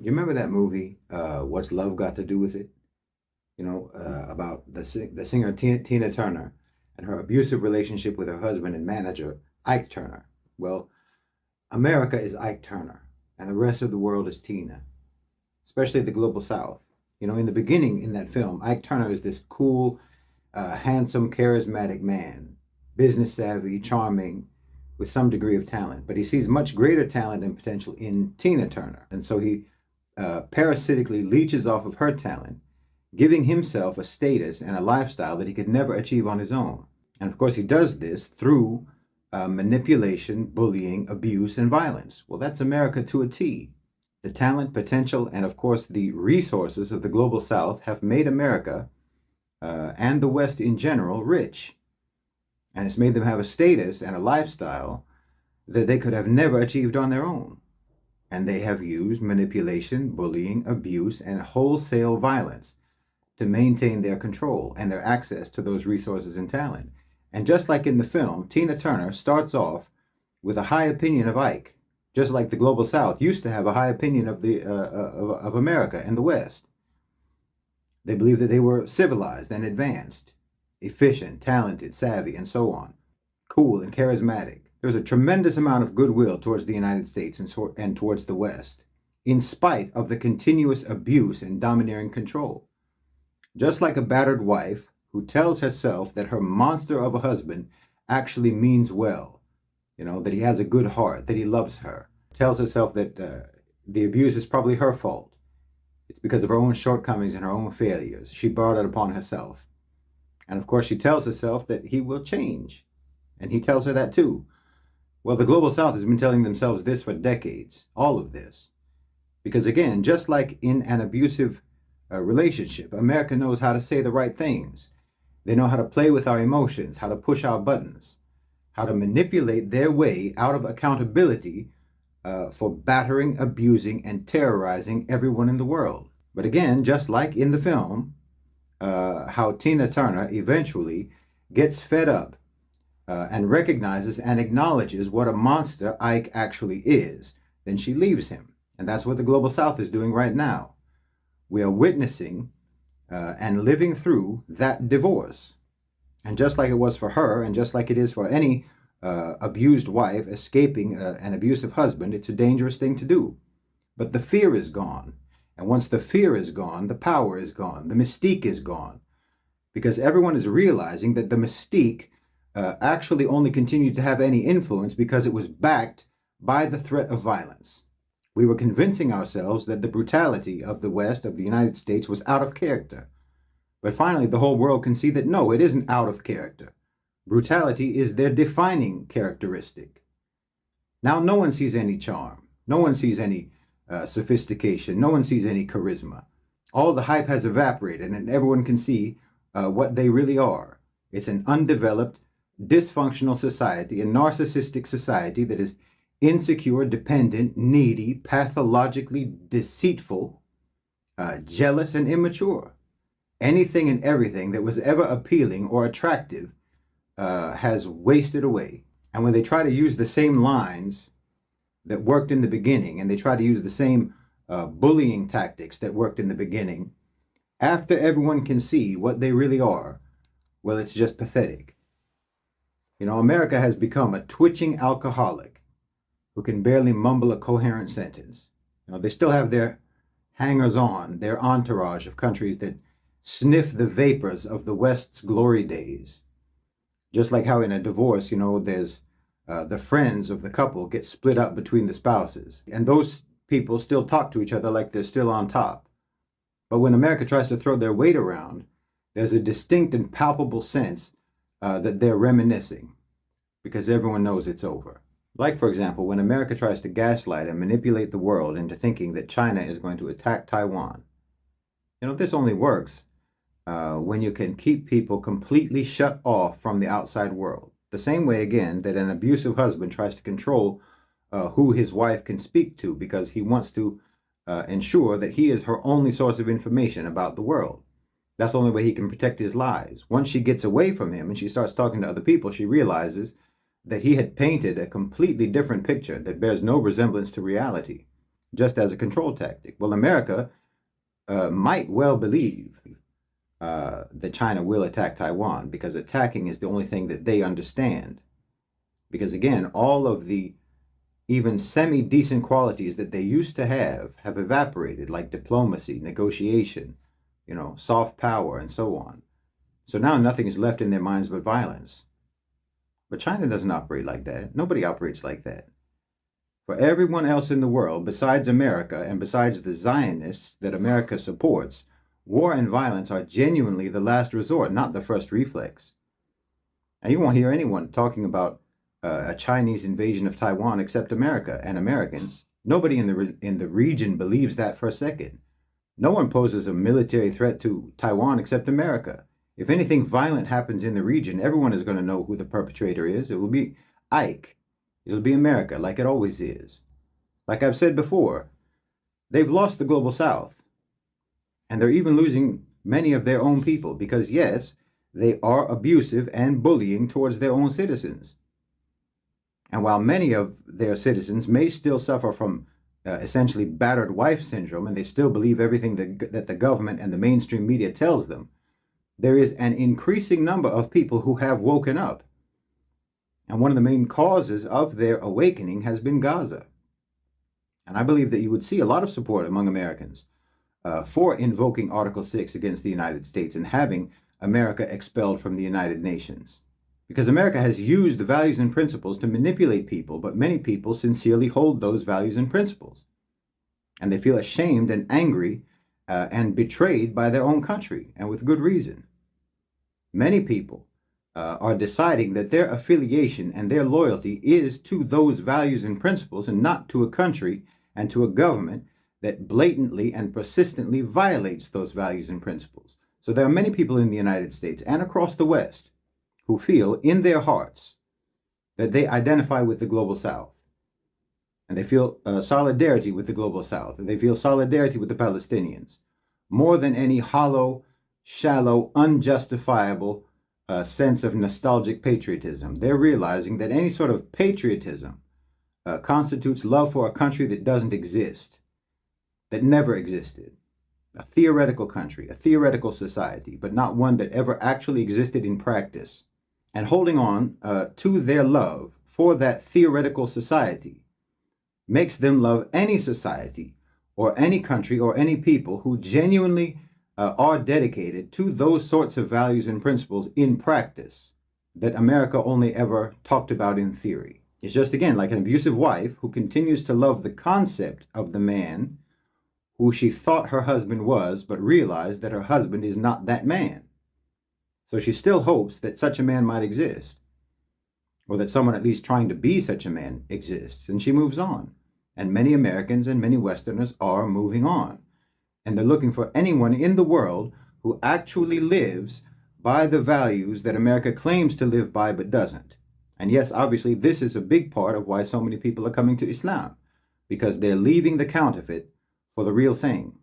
You remember that movie, What's Love Got to Do with It? About the singer Tina Turner and her abusive relationship with her husband and manager, Ike Turner. Well, America is Ike Turner, and the rest of the world is Tina, especially the global South. In the beginning in that film, Ike Turner is this cool, handsome, charismatic man, business savvy, charming, with some degree of talent. But he sees much greater talent and potential in Tina Turner. And so he parasitically leeches off of her talent, giving himself a status and a lifestyle that he could never achieve on his own. And of course, he does this through manipulation, bullying, abuse, and violence. Well, that's America to a T. The talent, potential, and of course, the resources of the global South have made America and the West in general rich. And it's made them have a status and a lifestyle that they could have never achieved on their own. And they have used manipulation, bullying, abuse, and wholesale violence to maintain their control and their access to those resources and talent. And just like in the film, Tina Turner starts off with a high opinion of Ike, just like the global South used to have a high opinion of America and the West. They believed that they were civilized and advanced, efficient, talented, savvy, and so on, cool and charismatic. There was a tremendous amount of goodwill towards the United States and towards the West, in spite of the continuous abuse and domineering control. Just like a battered wife who tells herself that her monster of a husband actually means well, that he has a good heart, that he loves her, tells herself that the abuse is probably her fault. It's because of her own shortcomings and her own failures. She brought it upon herself. And of course, she tells herself that he will change. And he tells her that too. Well, the global South has been telling themselves this for decades, all of this. Because again, just like in an abusive relationship, America knows how to say the right things. They know how to play with our emotions, how to push our buttons, how to manipulate their way out of accountability for battering, abusing, and terrorizing everyone in the world. But again, just like in the film, how Tina Turner eventually gets fed up and recognizes and acknowledges what a monster Ike actually is, then she leaves him. And that's what the global South is doing right now. We are witnessing and living through that divorce. And just like it was for her, and just like it is for any abused wife escaping an abusive husband, it's a dangerous thing to do. But the fear is gone. And once the fear is gone, the power is gone, the mystique is gone. Because everyone is realizing that the mystique actually only continued to have any influence because it was backed by the threat of violence. We were convincing ourselves that the brutality of the West, of the United States, was out of character. But finally, the whole world can see that no, it isn't out of character. Brutality is their defining characteristic. Now, no one sees any charm. No one sees any sophistication. No one sees any charisma. All the hype has evaporated, and everyone can see what they really are. It's an undeveloped, dysfunctional society, a narcissistic society that is insecure, dependent, needy, pathologically deceitful, jealous, and immature. Anything and everything that was ever appealing or attractive has wasted away. And when they try to use the same lines that worked in the beginning, and they try to use the same bullying tactics that worked in the beginning, after everyone can see what they really are, well, it's just pathetic. America has become a twitching alcoholic who can barely mumble a coherent sentence. They still have their hangers-on, their entourage of countries that sniff the vapors of the West's glory days. Just like how in a divorce, there's the friends of the couple get split up between the spouses. And those people still talk to each other like they're still on top. But when America tries to throw their weight around, there's a distinct and palpable sense that they're reminiscing, because everyone knows it's over. Like, for example, when America tries to gaslight and manipulate the world into thinking that China is going to attack Taiwan. This only works when you can keep people completely shut off from the outside world. The same way, again, that an abusive husband tries to control who his wife can speak to because he wants to ensure that he is her only source of information about the world. That's the only way he can protect his lies. Once she gets away from him and she starts talking to other people, she realizes that he had painted a completely different picture that bears no resemblance to reality. just as a control tactic. Well, America might well believe that China will attack Taiwan because attacking is the only thing that they understand. Because again, all of the even semi-decent qualities that they used to have evaporated, like diplomacy, negotiation, soft power, and so on. So now nothing is left in their minds but violence. But China doesn't operate like that. Nobody operates like that. For everyone else in the world, besides America and besides the Zionists that America supports, war and violence are genuinely the last resort, not the first reflex. And you won't hear anyone talking about a Chinese invasion of Taiwan except America and Americans. Nobody in the region believes that for a second. No one poses a military threat to Taiwan except America. If anything violent happens in the region, everyone is going to know who the perpetrator is. It will be Ike. It'll be America, like it always is. Like I've said before, they've lost the global south. And they're even losing many of their own people because, yes, they are abusive and bullying towards their own citizens. And while many of their citizens may still suffer from essentially battered wife syndrome, and they still believe everything that the government and the mainstream media tells them, there is an increasing number of people who have woken up. And one of the main causes of their awakening has been Gaza. And I believe that you would see a lot of support among Americans for invoking Article 6 against the United States and having America expelled from the United Nations. Because America has used the values and principles to manipulate people, but many people sincerely hold those values and principles. And they feel ashamed and angry and betrayed by their own country, and with good reason. Many people are deciding that their affiliation and their loyalty is to those values and principles and not to a country and to a government that blatantly and persistently violates those values and principles. So there are many people in the United States and across the West who feel in their hearts that they identify with the global South. And they feel solidarity with the global South. And they feel solidarity with the Palestinians. More than any hollow, shallow, unjustifiable sense of nostalgic patriotism. They're realizing that any sort of patriotism constitutes love for a country that doesn't exist, that never existed. A theoretical country, a theoretical society, but not one that ever actually existed in practice. And holding on to their love for that theoretical society makes them love any society or any country or any people who genuinely are dedicated to those sorts of values and principles in practice that America only ever talked about in theory. It's just, again, like an abusive wife who continues to love the concept of the man who she thought her husband was, but realized that her husband is not that man. So she still hopes that such a man might exist, or that someone at least trying to be such a man exists, and she moves on. And many Americans and many Westerners are moving on. And they're looking for anyone in the world who actually lives by the values that America claims to live by but doesn't. And yes, obviously, this is a big part of why so many people are coming to Islam, because they're leaving the counterfeit for the real thing.